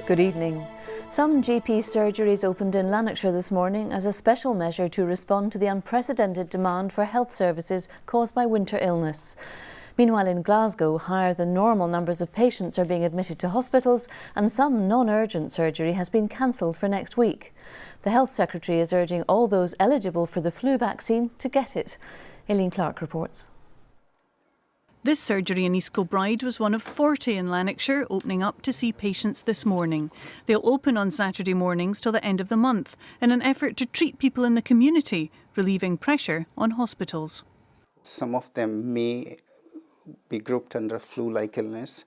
Good evening. Some GP surgeries opened in Lanarkshire this morning as a special measure to respond to the unprecedented demand for health services caused by winter illness. Meanwhile, in Glasgow, higher than normal numbers of patients are being admitted to hospitals and some non-urgent surgery has been cancelled for next week. The Health Secretary is urging all those eligible for the flu vaccine to get it. Aileen Clark reports. This surgery in East Kilbride was one of 40 in Lanarkshire opening up to see patients this morning. They'll open on Saturday mornings till the end of the month in an effort to treat people in the community, relieving pressure on hospitals. Some of them may be grouped under flu-like illness.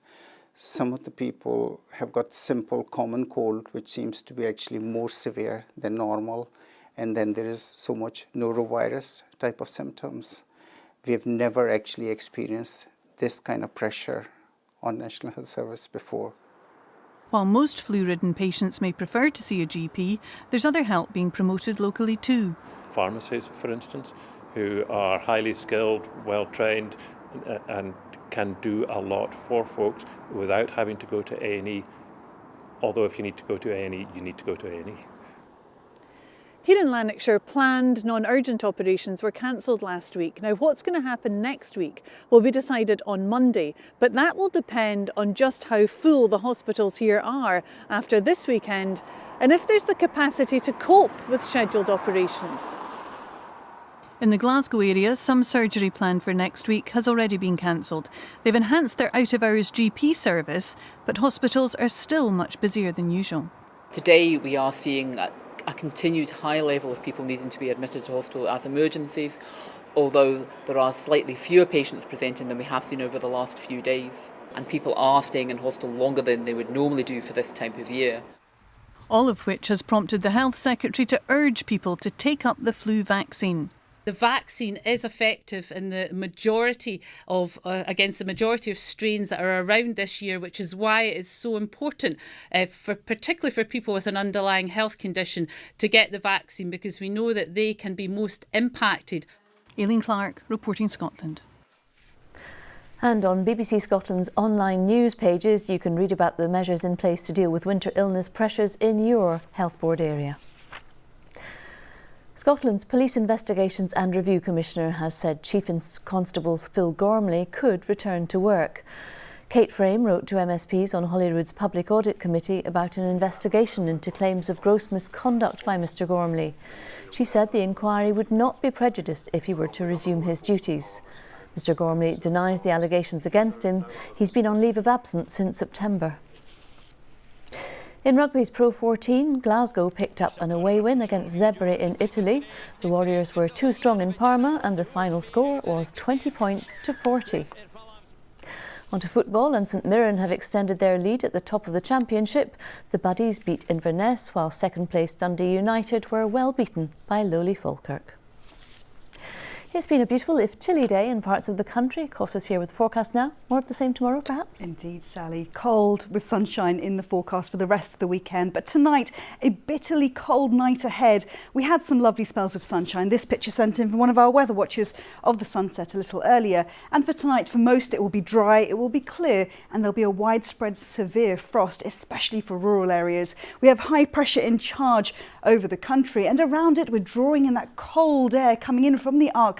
Some of the people have got simple common cold, which seems to be actually more severe than normal. And then there is so much norovirus type of symptoms. We have never actually experienced this kind of pressure on National Health Service before. While most flu-ridden patients may prefer to see a GP, there's other help being promoted locally too. Pharmacists, for instance, who are highly skilled, well-trained and can do a lot for folks without having to go to A&E. Although if you need to go to A&E, you need to go to A&E. Here in Lanarkshire, planned non-urgent operations were cancelled last week. Now, what's going to happen next week will be decided on Monday, but that will depend on just how full the hospitals here are after this weekend and if there's the capacity to cope with scheduled operations. In the Glasgow area, some surgery planned for next week has already been cancelled. They've enhanced their out-of-hours GP service, but hospitals are still much busier than usual. Today we are seeing a continued high level of people needing to be admitted to hospital as emergencies, although there are slightly fewer patients presenting than we have seen over the last few days. And people are staying in hospital longer than they would normally do for this time of year. All of which has prompted the Health Secretary to urge people to take up the flu vaccine. The vaccine is effective in the majority of against the majority of strains that are around this year, which is why it is so important, particularly for people with an underlying health condition, to get the vaccine, because we know that they can be most impacted. Aileen Clark, reporting Scotland. And on BBC Scotland's online news pages, you can read about the measures in place to deal with winter illness pressures in your Health Board area. Scotland's Police Investigations and Review Commissioner has said Chief Constable Phil Gormley could return to work. Kate Frame wrote to MSPs on Holyrood's Public Audit Committee about an investigation into claims of gross misconduct by Mr Gormley. She said the inquiry would not be prejudiced if he were to resume his duties. Mr Gormley denies the allegations against him. He's been on leave of absence since September. In rugby's Pro 14, Glasgow picked up an away win against Zebre in Italy. The Warriors were too strong in Parma and their final score was 20 points to 40. On to football, and St Mirren have extended their lead at the top of the championship. The Buddies beat Inverness, while second place Dundee United were well beaten by lowly Falkirk. It's been a beautiful, if chilly day in parts of the country. Costa's here with the forecast now. More of the same tomorrow, perhaps? Indeed, Sally. Cold with sunshine in the forecast for the rest of the weekend. But tonight, a bitterly cold night ahead. We had some lovely spells of sunshine. This picture sent in from one of our weather watchers of the sunset a little earlier. And for tonight, for most, it will be dry, it will be clear, and there'll be a widespread severe frost, especially for rural areas. We have high pressure in charge over the country, and around it we're drawing in that cold air coming in from the Arctic,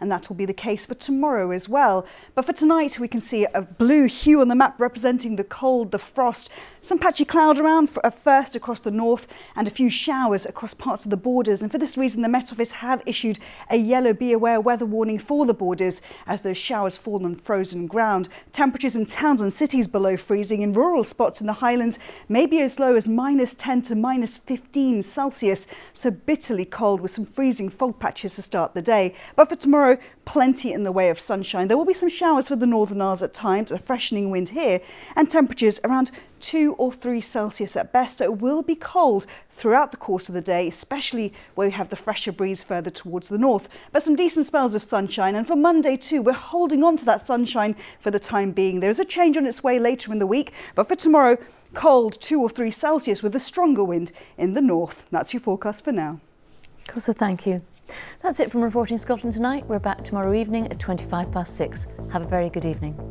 and that will be the case for tomorrow as well. But for tonight we can see a blue hue on the map representing the cold, the frost, some patchy cloud around first across the north and a few showers across parts of the borders, and for this reason the Met Office have issued a yellow be aware weather warning for the borders as those showers fall on frozen ground. Temperatures in towns and cities below freezing, in rural spots in the Highlands may be as low as -10 to -15 Celsius, so bitterly cold with some freezing fog patches to start the day. But for tomorrow, plenty in the way of sunshine. There will be some showers for the Northern Isles at times, a freshening wind here, and temperatures around 2 or 3 Celsius at best, so it will be cold throughout the course of the day, especially where we have the fresher breeze further towards the north. But some decent spells of sunshine, and for Monday too, we're holding on to that sunshine for the time being. There is a change on its way later in the week, but for tomorrow, cold 2 or 3 Celsius with a stronger wind in the north. That's your forecast for now. Costa, thank you. That's it from Reporting Scotland tonight. We're back tomorrow evening at 6:25. Have a very good evening.